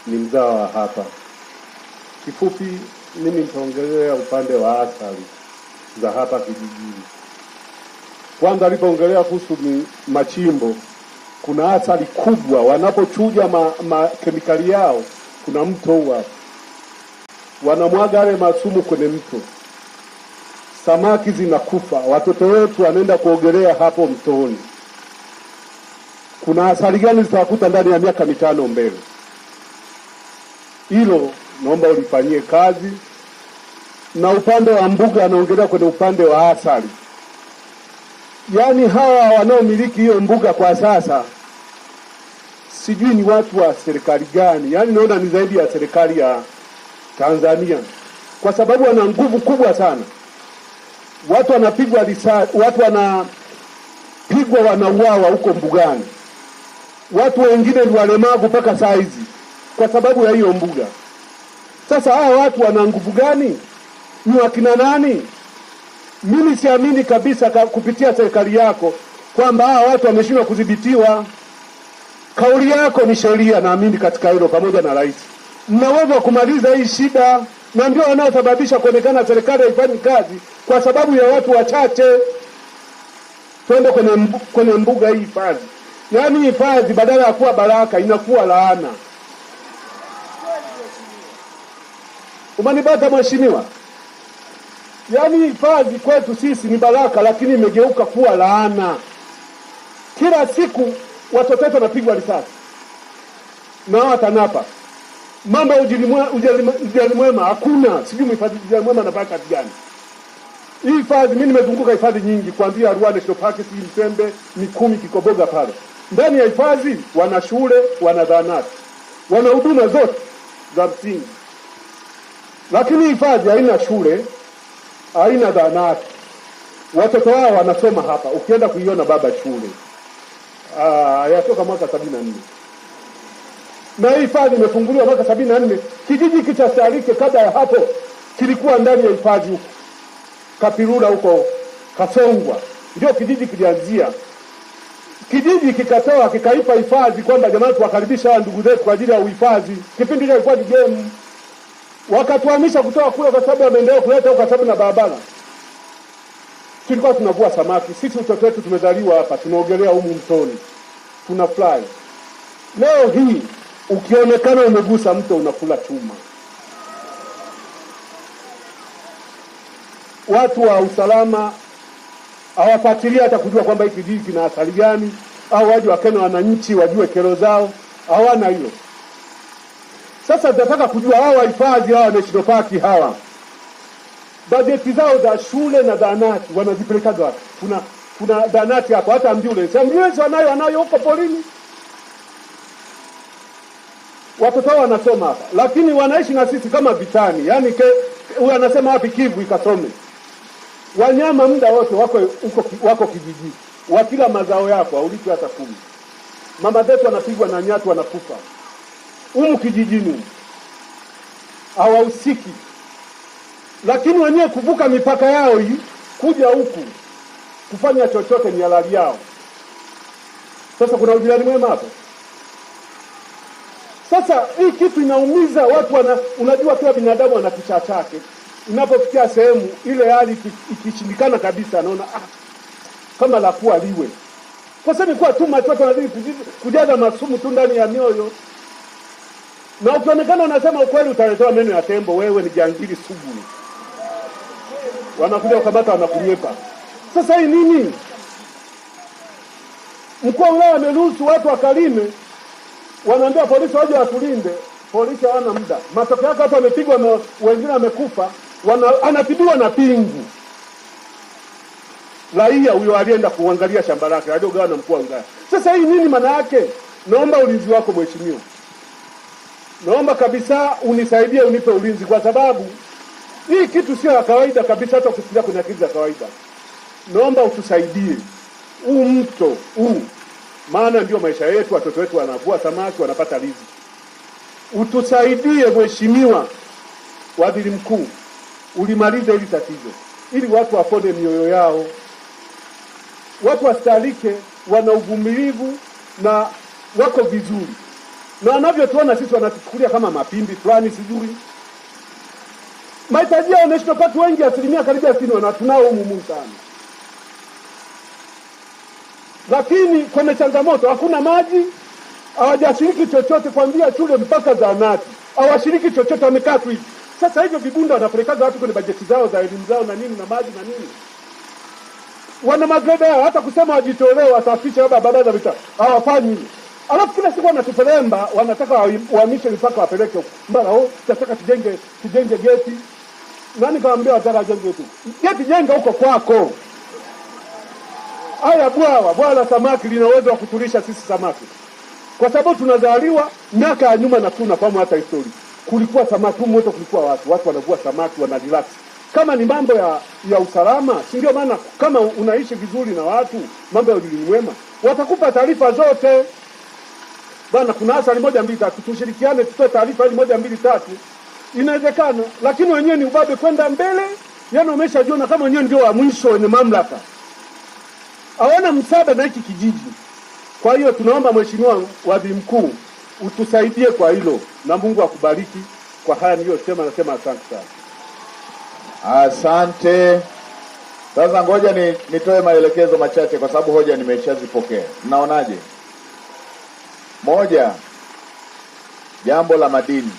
ni mzawa hapa. Kifupi mimi nitaongelea upande wa athari za hapa kijijini. Kwanza alipoongelea kuhusu machimbo, kuna athari kubwa wanapochuja kemikali yao. Kuna mto huu, wanamwaga yale masumu kwenye mto, samaki zinakufa, watoto wetu wanaenda kuogelea hapo mtoni. Kuna athari gani zitawakuta ndani ya miaka 5 mbele? Hilo naomba ulifanyie kazi. Na upande wa mbuga anaongelea kwenye upande wa athari. Yaani hawa wanaomiliki hiyo mbuga kwa sasa sijui ni watu wa serikali gani. Yaani naona ni zaidi ya serikali ya Tanzania, kwa sababu wana nguvu kubwa sana. Watu wanapigwa risasi, watu wanapigwa, wanauawa huko mbugani. Watu wengine ni walemavu mpaka saa hizi kwa sababu ya hiyo mbuga. Sasa hawa watu wana nguvu gani? Ni wakina nani? Mimi siamini kabisa kupitia serikali yako kwamba hawa watu wameshindwa kudhibitiwa. Kauli yako ni sheria, naamini katika hilo, pamoja na rais. Mnaweza kumaliza hii shida, na ndio wanaosababisha kuonekana serikali haifanyi kazi kwa sababu ya watu wachache. Twende kwenye mbuga hii hifadhi. Yaani hifadhi badala ya kuwa baraka inakuwa laana. Umanibata mheshimiwa? Yaani hifadhi kwetu sisi ni baraka, lakini imegeuka kuwa laana. Kila siku watoto wetu wanapigwa risasi na watanapa. Mambo ya ujirani mwema hakuna. Sijui mhifadhi ujirani mwema anafanya kazi gani. Hii hifadhi, mimi nimezunguka hifadhi nyingi kuanzia Ruaha National Park, Msembe, Mikumi, Kikoboga pale. Ndani ya hifadhi wana shule, wana zahanati, wana huduma zote za msingi. Lakini hifadhi haina shule, haina zahanati. Watoto wao wanasoma hapa. Ukienda kuiona baba shule, yatoka mwaka 74. Na hifadhi imefunguliwa mwaka 74. Kijiji hiki cha Salike kabla ya hapo kilikuwa ndani ya hifadhi huko Kapirura, huko Kasongwa ndio kijiji kilianzia. Kijiji kikatoa kikaipa hifadhi kwamba jamani tuwakaribisha hawa ndugu zetu kwa ajili ya uhifadhi. Kipindi hicho ilikuwa ni game. Wakatuhamisha kutoka kule kwa sababu ya maendeleo kuleta huko, kwa sababu na barabara. Tulikuwa tunavua samaki. Sisi watoto wetu tumezaliwa hapa, tunaogelea humu mtoni, tuna fly. Leo hii ukionekana umegusa mto unakula chuma. Watu wa usalama hawafuatilia hata kujua kwamba hiki kijiji kina athari gani, au waje wakena wananchi wajue kero zao. Hawana hilo. Sasa tunataka kujua hawa hifadhi, hawa National Park, hawa bajeti zao za shule na zahanati wanazipelekaga wapi? Kuna zahanati hapo, hata ambulance wanayo huko polini. Watoto wao wanasoma hapa, lakini wanaishi na sisi kama vitani. Yaani huyu anasema wapi Kivu ikasome. Wanyama muda wote wako kijiji. Wakila mazao yako haulipi hata 10. Mama zetu wanapigwa na nyatu, wanakufa kijijini. Hawahusiki. Lakini wenyewe kuvuka mipaka yao hii kuja huku kufanya chochote ni halali yao. Sasa kuna ujirani mwema hapo. Sasa hii kitu inaumiza watu. Unajua kila binadamu ana kichaa chake. Inapofikia sehemu ile hali ikishindikana kabisa, anaona kama la kuwa liwe. Kwa sababu kwa tu watu wanazidi kujaza masumu tu ndani ya mioyo. Na ukionekana unasema ukweli utaletewa meno ya tembo, wewe ni jangili sugu. Wanakuja kukamata, wanakunyepa. Sasa hii nini? Mkuu wa wilaya ameruhusu watu wakalime, wanaambia polisi waje watulinde. Polisi hawana muda. Matokeo yake watu wamepigwa na wengine wamekufa, anatibiwa na pingu. Raia huyo alienda kuangalia shamba lake, aliogawa na mkuu wa wilaya. Sasa hii nini maana yake? Naomba ulinzi wako mheshimiwa. Naomba kabisa unisaidie, unipe ulinzi, kwa sababu hii kitu sio ya kawaida kabisa, hata ukifikiria kwenye akili za kawaida. Naomba utusaidie. Mto maana ndio maisha yetu, watoto wetu wanavua samaki, wanapata riziki. Utusaidie mheshimiwa waziri mkuu, ulimalize hili tatizo ili watu wapone mioyo yao. Watu wa Salike wana uvumilivu na wako vizuri. na wanavyotuona sisi wanatuchukulia kama mapimbi fulani sijui. Mahitaji ya national park wengi asilimia karibia 60 tunao humu sana. Lakini kwenye changamoto hakuna maji, hawajashiriki chochote kuanzia shule mpaka zahanati. Hawashiriki chochote, wamekaa tu hivi. Sasa hivyo vibunda wanapelekaga watu kwenye bajeti zao za elimu zao na nini na maji na nini. Wana magreda yao, hata kusema wajitolee wasafishe labda barabara za mitaa. Hawafanyi hivyo. Alafu kila siku wanatupelemba, wanataka wahamishe mpaka wapeleke huko. Mbona tunataka tujenge geti. Nani kaambia wataka jenge tu? Geti jenga huko kwako. Haya bwawa la samaki lina uwezo wa kutulisha sisi samaki. Kwa sababu tunazaliwa miaka ya nyuma na tunafahamu hata historia. Kulikuwa samaki huko, moto kulikuwa watu wanavua samaki, wana relax. Kama ni mambo ya usalama, si ndio maana kama unaishi vizuri na watu, mambo ya ulinzi mwema, watakupa taarifa zote. Bwana kuna asali 1 2 3, tushirikiane tutoe taarifa ili 1 2 3. Inawezekana, lakini wenyewe ni ubabe kwenda mbele, yani umeshajiona kama wenyewe ndio wa mwisho wenye mamlaka. Hawana msaada na hiki kijiji. Kwa hiyo tunaomba Mheshimiwa Waziri Mkuu utusaidie kwa hilo, na Mungu akubariki kwa haya niliyosema. Nasema asante sana. Asante. Sasa ngoja nitoe maelekezo machache kwa sababu hoja nimeshazipokea. Mnaonaje? Moja, jambo la madini.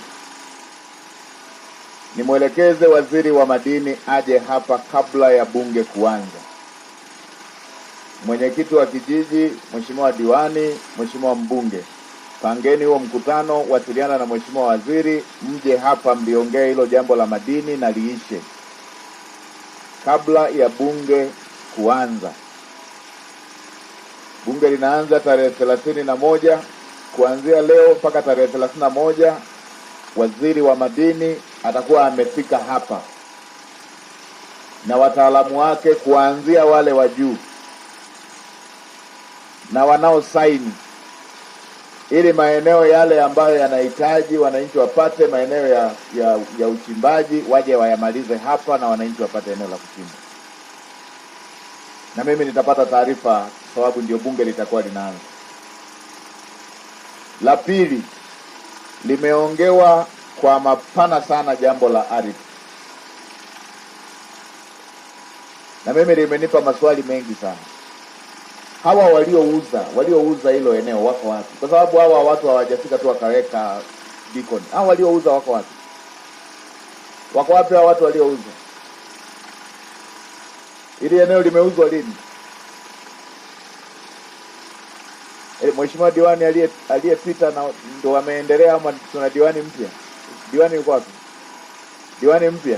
Nimwelekeze waziri wa madini aje hapa kabla ya bunge kuanza. Mwenyekiti wa kijiji, Mheshimiwa diwani, Mheshimiwa mbunge, pangeni huo mkutano, wasiliana na Mheshimiwa waziri, mje hapa mliongee hilo jambo la madini na liishe kabla ya bunge kuanza. Bunge linaanza tarehe 31, kuanzia leo mpaka tarehe 31 waziri wa madini atakuwa amefika hapa na wataalamu wake, kuanzia wale wa juu na wanao saini, ili maeneo yale ambayo yanahitaji wananchi wapate maeneo ya uchimbaji waje wayamalize hapa na wananchi wapate eneo la kuchimba. Na mimi nitapata taarifa sababu ndio bunge litakuwa linaanza. La pili, limeongewa kwa mapana sana jambo la ardhi. Na mimi limenipa maswali mengi sana. Hawa waliouza hilo eneo wako wapi? Kwa sababu hawa watu hawajafika tu wakaweka beacon. Hawa waliouza wako wapi? Wako wapi hawa watu waliouza? Ili eneo limeuzwa lini? Mheshimiwa diwani aliyepita na ndo wameendelea, ama tuna diwani mpya? Diwani yuko wapi? Diwani mpya?